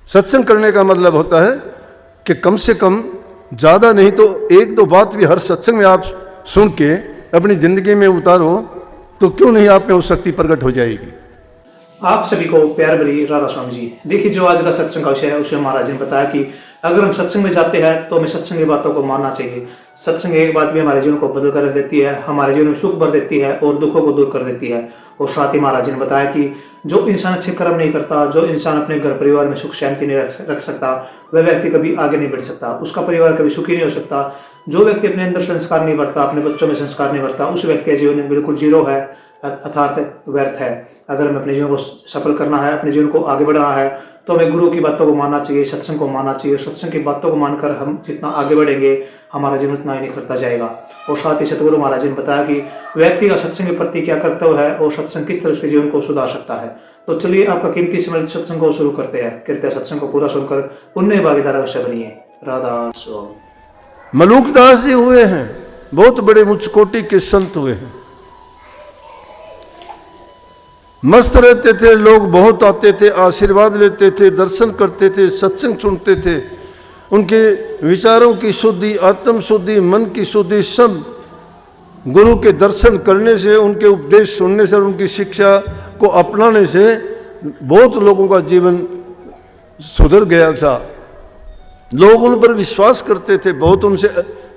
सत्संग करने का मतलब होता है कि कम से कम ज़्यादा नहीं तो एक दो बात भी हर सत्संग में आप सुन के अपनी ज़िंदगी में उतारो तो क्यों नहीं आप में वो शक्ति प्रकट हो जाएगी। आप सभी को प्यार भरी राधा स्वामी जी। देखिए, जो आज का सत्संग का विषय है उसमें महाराज जी ने बताया कि अगर हम सत्संग में जाते हैं तो हमें सत्संग की बातों को मानना चाहिए। सत्संग एक बात भी हमारे जीवन को बदल कर रख देती है, हमारे जीवन में सुख भर देती है और दुखों को दूर कर देती है। और साथ ही महाराज जी ने बताया कि जो इंसान अच्छे कर्म नहीं करता, जो इंसान अपने घर परिवार में सुख शांति नहीं रख सकता, वह व्यक्ति कभी आगे नहीं बढ़ सकता, उसका परिवार कभी सुखी नहीं हो सकता। जो व्यक्ति अपने अंदर संस्कार नहीं भरता, अपने बच्चों में संस्कार नहीं भरता, उस व्यक्ति का जीवन बिल्कुल जीरो है, अर्थात व्यर्थ है। अगर हमें अपने जीवन को सफल करना है, अपने जीवन को आगे बढ़ाना है, तो हमें गुरु की बातों को मानना चाहिए, सत्संग को मानना चाहिए। सत्संग की बातों को मानकर हम जितना आगे बढ़ेंगे, हमारा जीवन उतना ही निखरता जाएगा। और साथ ही सतगुरु महाराज ने बताया कि व्यक्ति का सत्संग के प्रति क्या कर्तव्य है और सत्संग किस तरह उसके जीवन को सुधार सकता है। तो चलिए आपका कीमती समय सत्संग को शुरू करते हैं। कृपया सत्संग को पूरा सुनकर पुण्य भागीदार अवश्य बनिए। राधा स्वामी। मलुकदास जी हुए हैं, बहुत बड़े उच्च कोटि के संत हुए हैं। मस्त रहते थे, लोग बहुत आते थे, आशीर्वाद लेते थे, दर्शन करते थे, सत्संग सुनते थे। उनके विचारों की शुद्धि, आत्म शुद्धि, मन की शुद्धि सब गुरु के दर्शन करने से, उनके उपदेश सुनने से और उनकी शिक्षा को अपनाने से बहुत लोगों का जीवन सुधर गया था। लोग उन पर विश्वास करते थे, बहुत उनसे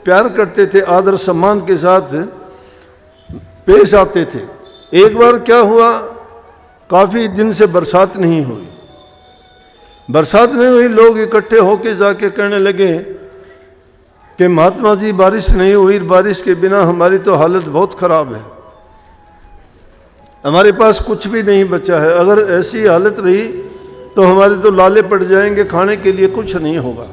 प्यार करते थे, आदर सम्मान के साथ पेश आते थे। एक बार क्या हुआ, काफ़ी दिन से बरसात नहीं हुई। बरसात नहीं हुई, लोग इकट्ठे होके जाके कहने लगे कि महात्मा जी बारिश नहीं हुई, बारिश के बिना हमारी तो हालत बहुत ख़राब है, हमारे पास कुछ भी नहीं बचा है। अगर ऐसी हालत रही तो हमारे तो लाले पड़ जाएंगे, खाने के लिए कुछ नहीं होगा।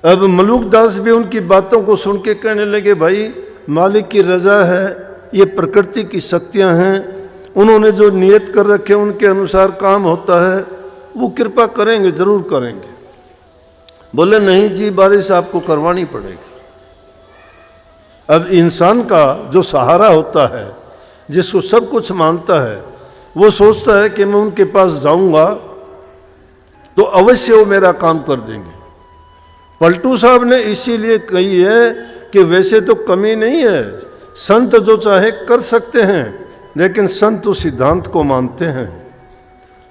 अब मलुकदास भी उनकी बातों को सुन के कहने लगे, भाई मालिक की रजा है, ये प्रकृति की शक्तियाँ हैं, उन्होंने जो नियत कर रखे उनके अनुसार काम होता है, वो कृपा करेंगे, जरूर करेंगे। बोले नहीं जी, बारिश आपको करवानी पड़ेगी। अब इंसान का जो सहारा होता है, जिसको सब कुछ मानता है, वो सोचता है कि मैं उनके पास जाऊंगा तो अवश्य वो मेरा काम कर देंगे। पलटू साहब ने इसीलिए कही है कि वैसे तो कमी नहीं है, संत जो चाहे कर सकते हैं, लेकिन संत उस सिद्धांत को मानते हैं।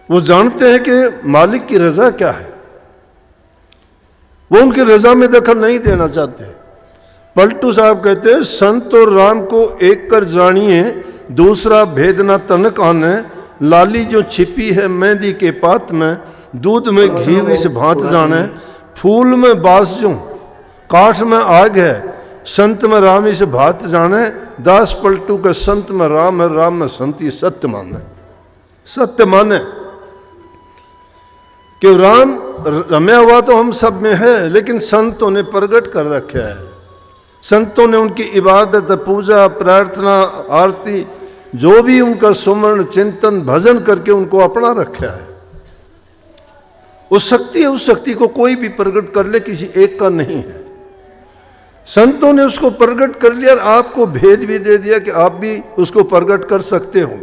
वो जानते हैं कि मालिक की रजा क्या है, वो उनकी रजा में दखल नहीं देना चाहते। पलटू साहब कहते हैं, संत और राम को एक कर जानिए, दूसरा भेद न तनक आने, लाली जो छिपी है मेहंदी के पात में, दूध में घी इस भांत जाने, फूल में बास जो काठ में आग है, संत में राम इस भात जाने, दास पलटू के संत में राम है, राम में संत, ये सत्य माने। सत्य माने कि राम रम्या हुआ तो हम सब में है, लेकिन संतों ने प्रकट कर रखा है। संतों ने उनकी इबादत, पूजा, प्रार्थना, आरती, जो भी उनका सुमरण, चिंतन, भजन करके उनको अपना रखा है। उस शक्ति है, उस शक्ति को कोई भी प्रकट कर ले, किसी एक का नहीं है। संतों ने उसको प्रकट कर लिया और आपको भेद भी दे दिया कि आप भी उसको प्रकट कर सकते हो।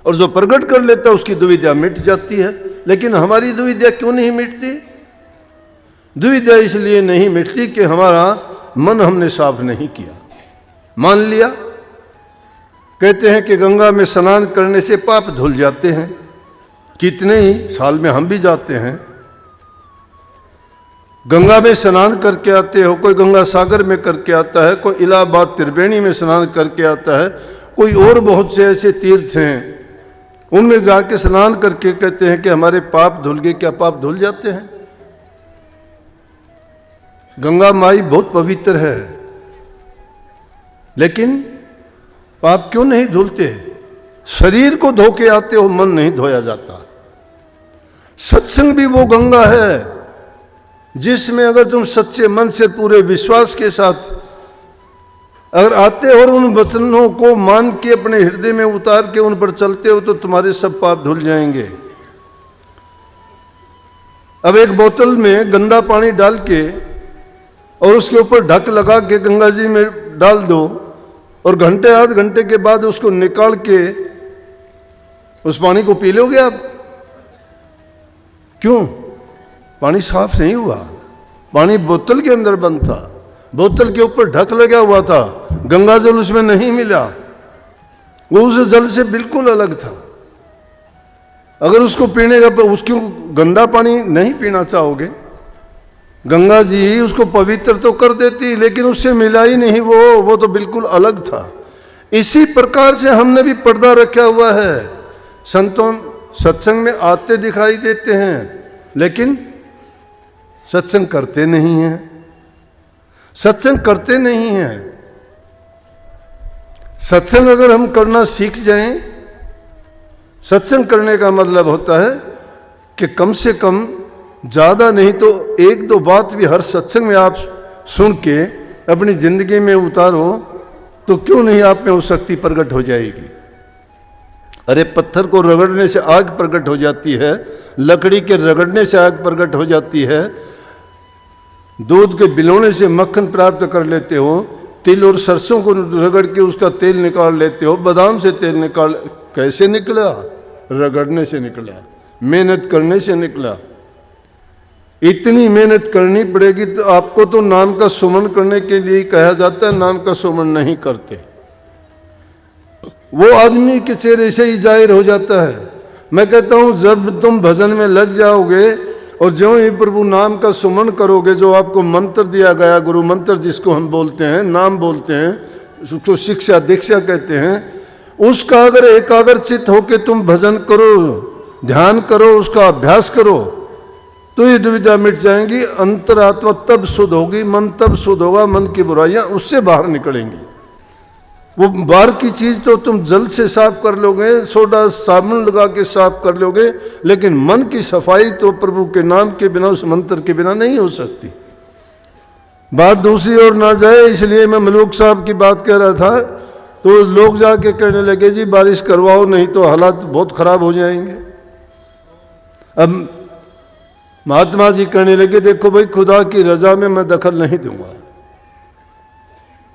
और जो प्रकट कर लेता है उसकी दुविधा मिट जाती है। लेकिन हमारी दुविधा क्यों नहीं मिटती? दुविधा इसलिए नहीं मिटती कि हमारा मन हमने साफ नहीं किया। मान लिया, कहते हैं कि गंगा में स्नान करने से पाप धुल जाते हैं, कितने ही साल में हम भी जाते हैं, गंगा में स्नान करके आते हो। कोई गंगा सागर में करके आता है, कोई इलाहाबाद त्रिवेणी में स्नान करके आता है, कोई और बहुत से ऐसे तीर्थ हैं उनमें जाके स्नान करके कहते हैं कि हमारे पाप धुल गए। क्या पाप धुल जाते हैं? गंगा माई बहुत पवित्र है, लेकिन पाप क्यों नहीं धुलते? शरीर को धो के आते हो, मन नहीं धोया जाता। सत्संग भी वो गंगा है जिसमें अगर तुम सच्चे मन से पूरे विश्वास के साथ अगर आते हो और उन वचनों को मान के अपने हृदय में उतार के उन पर चलते हो तो तुम्हारे सब पाप धुल जाएंगे। अब एक बोतल में गंदा पानी डाल के और उसके ऊपर ढक लगा के गंगा जी में डाल दो और घंटे आध घंटे के बाद उसको निकाल के उस पानी को पी लोगे आप? क्यों? पानी साफ नहीं हुआ, पानी बोतल के अंदर बंद था, बोतल के ऊपर ढक लगा हुआ था, गंगा जल उसमें नहीं मिला, वो उस जल से बिल्कुल अलग था। अगर उसको पीने का, उसको गंदा पानी नहीं पीना चाहोगे, गंगा जी उसको पवित्र तो कर देती, लेकिन उससे मिला ही नहीं, वो तो बिल्कुल अलग था। इसी प्रकार से हमने भी पर्दा रखा हुआ है। संतों सत्संग में आते दिखाई देते हैं, लेकिन सत्संग करते नहीं हैं, सत्संग करते नहीं हैं। सत्संग अगर हम करना सीख जाएं, सत्संग करने का मतलब होता है कि कम से कम ज़्यादा नहीं तो एक दो बात भी हर सत्संग में आप सुन के अपनी ज़िंदगी में उतारो, तो क्यों नहीं आप में वो शक्ति प्रकट हो जाएगी। अरे पत्थर को रगड़ने से आग प्रकट हो जाती है, लकड़ी के रगड़ने से आग प्रकट हो जाती है, दूध के बिलोने से मक्खन प्राप्त कर लेते हो, तिल और सरसों को रगड़ के उसका तेल निकाल लेते हो, बादाम से तेल निकाल, कैसे निकला? रगड़ने से निकला, मेहनत करने से निकला। इतनी मेहनत करनी पड़ेगी। तो आपको तो नाम का सुमन करने के लिए कहा जाता है, नाम का सुमन नहीं करते, वो आदमी के चेहरे से ही जाहिर हो जाता है। मैं कहता हूं जब तुम भजन में लग जाओगे और जो ही प्रभु नाम का सुमन करोगे, जो आपको मंत्र दिया गया, गुरु मंत्र जिसको हम बोलते हैं, नाम बोलते हैं, उसको शिक्षा दीक्षा कहते हैं, उसका अगर एकाग्रचित होके तुम भजन करो, ध्यान करो, उसका अभ्यास करो, तो ये दुविधा मिट जाएंगी। अंतरात्मा तब शुद्ध होगी, मन तब शुद्ध होगा, मन की बुराइयां उससे बाहर निकलेंगी। वो बाहर की चीज तो तुम जल से साफ कर लोगे, सोडा साबुन लगा के साफ कर लोगे, लेकिन मन की सफाई तो प्रभु के नाम के बिना, उस मंत्र के बिना नहीं हो सकती। बात दूसरी ओर ना जाए, इसलिए मैं मलूक साहब की बात कह रहा था, तो लोग जाके कहने लगे जी बारिश करवाओ, नहीं तो हालात बहुत खराब हो जाएंगे। अब महात्मा जी कहने लगे देखो भाई, खुदा की रजा में मैं दखल नहीं दूंगा,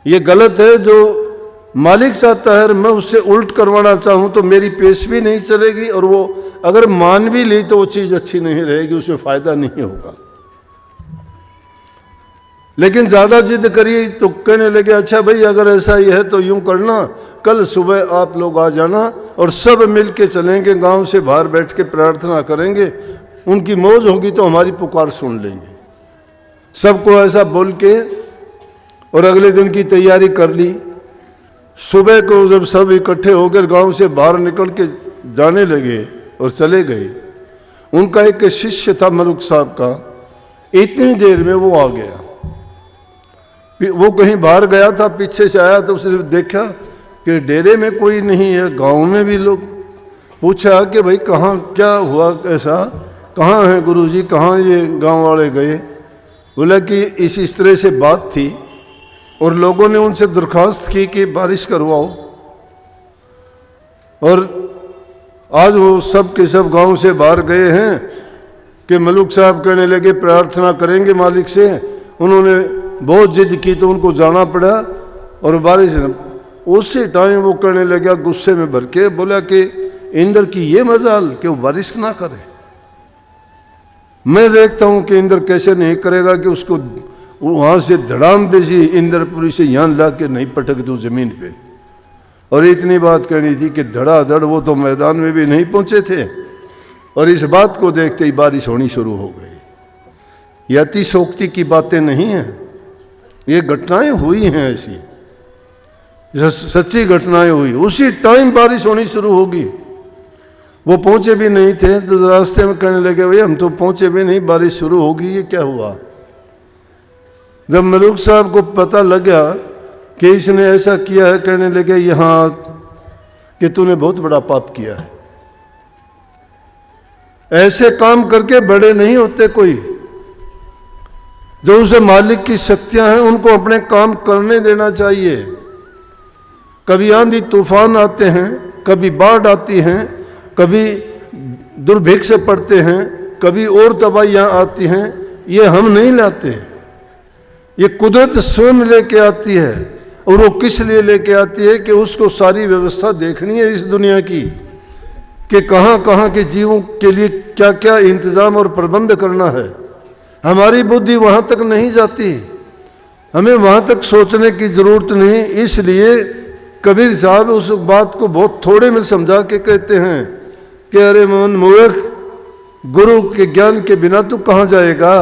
ये गलत है। जो मालिक चाहता है मैं उससे उल्ट करवाना चाहूं तो मेरी पेश भी नहीं चलेगी, और वो अगर मान भी ली तो वो चीज अच्छी नहीं रहेगी, उसमें फायदा नहीं होगा। लेकिन ज्यादा जिद करिए तो कहने लगे अच्छा भाई अगर ऐसा ही है तो यूं करना, कल सुबह आप लोग आ जाना और सब मिल के चलेंगे, गांव से बाहर बैठ के प्रार्थना करेंगे, उनकी मौज होगी तो हमारी पुकार सुन लेंगे। सबको ऐसा बोल के और अगले दिन की तैयारी कर ली। सुबह को जब सब इकट्ठे होकर गांव से बाहर निकल के जाने लगे और चले गए, उनका एक शिष्य था मलुक साहब का, इतनी देर में वो आ गया। वो कहीं बाहर गया था, पीछे से आया तो उसने देखा कि डेरे में कोई नहीं है, गांव में भी लोग। पूछा कि भाई कहाँ क्या हुआ, ऐसा कहाँ है गुरुजी, कहाँ ये गांव वाले गए? बोला कि इस तरह से बात थी और लोगों ने उनसे दरख्वास्त की कि बारिश करवाओ, और आज वो सब के सब गांव से बाहर गए हैं कि मलुक साहब कहने लगे प्रार्थना करेंगे मालिक से। उन्होंने बहुत जिद की तो उनको जाना पड़ा, और बारिश उसी टाइम वो कहने लगा गुस्से में भर के, बोला कि इंद्र की ये मजाल कि वो बारिश ना करे। मैं देखता हूं कि इंद्र कैसे नहीं करेगा कि उसको वहां से धड़ाम बेची इंद्रपुरी से यहां ला के नहीं पटक दूं जमीन पे। और इतनी बात कहनी थी कि धड़ाधड़ वो तो मैदान में भी नहीं पहुंचे थे, और इस बात को देखते ही बारिश होनी शुरू हो गई। ये अतिशोक्ति की बातें नहीं हैं, ये घटनाएं हुई हैं, ऐसी सच्ची घटनाएं हुई। उसी टाइम बारिश होनी शुरू होगी। वो पहुंचे भी नहीं थे तो रास्ते में कहने लगे भाई हम तो पहुंचे भी नहीं, बारिश शुरू होगी, ये क्या हुआ? जब मलूक साहब को पता लगा कि इसने ऐसा किया है, कहने लगे यहाँ कि तूने बहुत बड़ा पाप किया है। ऐसे काम करके बड़े नहीं होते कोई। जो उसे मालिक की शक्तियां हैं उनको अपने काम करने देना चाहिए। कभी आंधी तूफान आते हैं, कभी बाढ़ आती हैं, कभी दुर्भिक्ष पड़ते हैं, कभी और तबाहियां आती हैं, ये हम नहीं लाते, ये कुदरत स्वयं लेके आती है। और वो किस लिए लेके आती है कि उसको सारी व्यवस्था देखनी है इस दुनिया की, कि कहाँ कहाँ के जीवों के लिए क्या क्या इंतज़ाम और प्रबंध करना है। हमारी बुद्धि वहाँ तक नहीं जाती, हमें वहाँ तक सोचने की ज़रूरत नहीं। इसलिए कबीर साहब उस बात को बहुत थोड़े में समझा के कहते हैं कि अरे मन मूर्ख, गुरु के ज्ञान के बिना तू कहाँ जाएगा।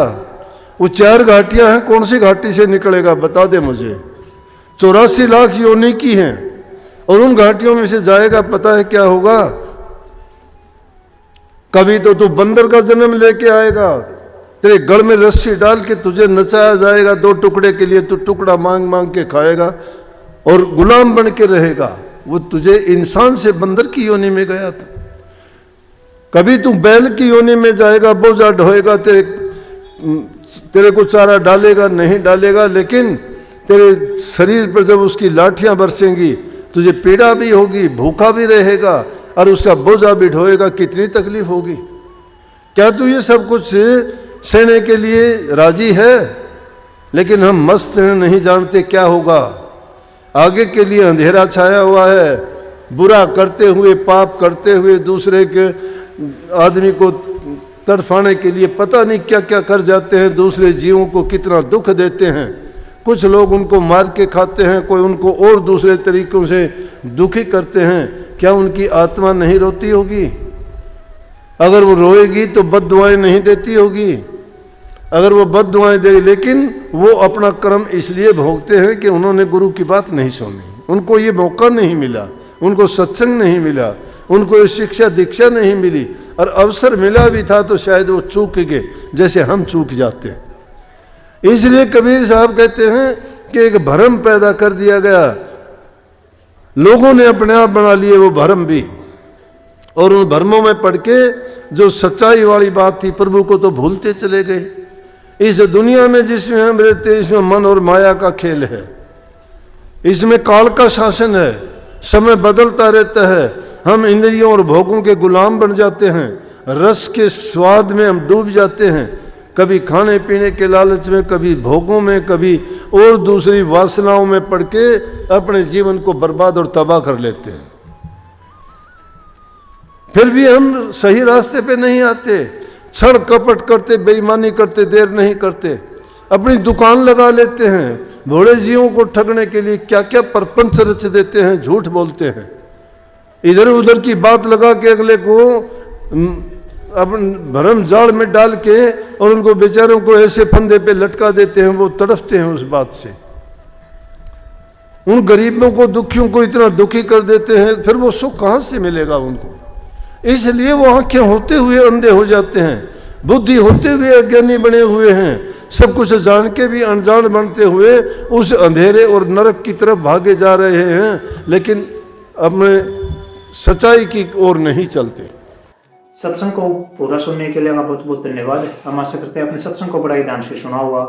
वो 4 घाटियाँ हैं, कौन सी घाटी से निकलेगा बता दे मुझे। 84 लाख योनि की हैं और उन घाटियों में से जाएगा, पता है क्या होगा। कभी तो तू बंदर का जन्म लेके आएगा, तेरे गल में रस्सी डाल के तुझे नचाया जाएगा 2 टुकड़े के लिए, तू टुकड़ा मांग मांग के खाएगा और गुलाम बन के रहेगा। वो तुझे इंसान से बंदर की योनि में गया था। कभी तू बैल की योनि में जाएगा, बोझा ढोएगा, तेरे को चारा डालेगा नहीं डालेगा, लेकिन तेरे शरीर पर जब उसकी लाठियां बरसेंगी तुझे पीड़ा भी होगी, भूखा भी रहेगा और उसका बोझा भी ढोएगा, कितनी तकलीफ होगी। क्या तू ये सब कुछ सहने के लिए राजी है? लेकिन हम मस्त हैं, नहीं जानते क्या होगा। आगे के लिए अंधेरा छाया हुआ है, बुरा करते हुए, पाप करते हुए, दूसरे के आदमी को तड़फाने के लिए पता नहीं क्या क्या कर जाते हैं, दूसरे जीवों को कितना दुख देते हैं। कुछ लोग उनको मार के खाते हैं, कोई उनको और दूसरे तरीकों से दुखी करते हैं। क्या उनकी आत्मा नहीं रोती होगी? अगर वो रोएगी तो बद्दुआएं नहीं देती होगी। अगर वो बद्दुआएं दे, लेकिन वो अपना कर्म इसलिए भोगते हैं कि उन्होंने गुरु की बात नहीं सुनी, उनको ये मौका नहीं मिला, उनको सत्संग नहीं मिला, उनको ये शिक्षा दीक्षा नहीं मिली, और अवसर मिला भी था तो शायद वो चूक गए, जैसे हम चूक जाते हैं। इसलिए कबीर साहब कहते हैं कि एक भ्रम पैदा कर दिया गया, लोगों ने अपने आप बना लिए वो भ्रम भी, और उन भ्रमों में पड़ के जो सच्चाई वाली बात थी प्रभु को तो भूलते चले गए। इस दुनिया में जिसमें हम रहते हैं, इसमें मन और माया का खेल है, इसमें काल का शासन है, समय बदलता रहता है। हम इंद्रियों और भोगों के गुलाम बन जाते हैं, रस के स्वाद में हम डूब जाते हैं, कभी खाने पीने के लालच में, कभी भोगों में, कभी और दूसरी वासनाओं में पड़ के अपने जीवन को बर्बाद और तबाह कर लेते हैं। फिर भी हम सही रास्ते पे नहीं आते, छल कपट करते, बेईमानी करते, देर नहीं करते, अपनी दुकान लगा लेते हैं, भोले जीवों को ठगने के लिए क्या क्या परपंच रच देते हैं, झूठ बोलते हैं, इधर उधर की बात लगा के अगले को अपन भरम जाल में डाल के और उनको बेचारों को ऐसे फंदे पे लटका देते हैं, वो तड़फते हैं उस बात से। उन गरीबों को, दुखियों को इतना दुखी कर देते हैं, फिर वो सुख कहाँ से मिलेगा उनको। इसलिए वो आंखें होते हुए अंधे हो जाते हैं, बुद्धि होते हुए अज्ञानी बने हुए हैं, सब कुछ जान के भी अनजान बनते हुए उस अंधेरे और नरक की तरफ भागे जा रहे हैं, लेकिन अपने सच्चाई की ओर नहीं चलते। सत्संग को पूरा सुनने के लिए आपका बहुत बहुत धन्यवाद। हम आशा करते हैं आपने सत्संग को बड़ा ही ध्यान से सुना हुआ।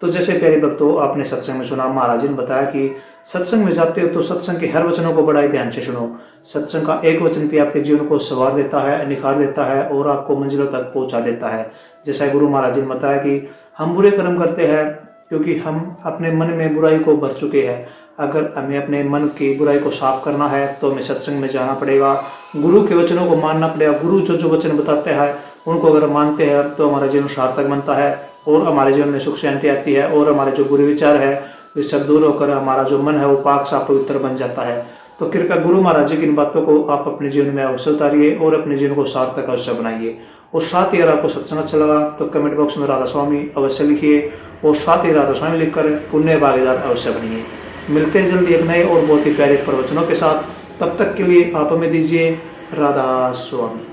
तो जैसे प्यारे भक्तों, आपने सत्संग में सुना, महाराज जी ने बताया कि सत्संग में जाते हो तो सत्संग के हर वचनों को बड़ा ही ध्यान से सुनो। सत्संग का एक वचन भी आपके जीवन को संवार देता है, निखार देता है और आपको मंजिलों तक पहुंचा देता है। जैसा गुरु महाराज जी ने बताया कि हम बुरे कर्म करते हैं क्योंकि हम अपने मन में बुराई को भर चुके हैं। अगर हमें अपने मन की बुराई को साफ करना है तो हमें सत्संग में जाना पड़ेगा, गुरु के वचनों को मानना पड़ेगा। गुरु जो वचन बताते हैं उनको अगर मानते हैं तो हमारा जीवन सार्थक बनता है और हमारे जीवन में सुख शांति आती है और हमारे जो बुरे विचार है वे सब दूर होकर हमारा जो मन है वो पाक साफ पवित्र बन जाता है। तो कृपया गुरु महाराज जी की इन बातों को आप अपने जीवन में अवश्य उतारिए और अपने जीवन को सार्थक अवश्य बनाइए। और साथ ही अगर आपको सत्संग अच्छा लगा तो कमेंट बॉक्स में राधा स्वामी अवश्य लिखिए और साथ ही राधा स्वामी लिखकर पुण्य भागीदार अवश्य बनिए। मिलते हैं जल्दी एक नए और बहुत ही प्यारे प्रवचनों के साथ। तब तक के लिए आप हमें दीजिए राधा स्वामी।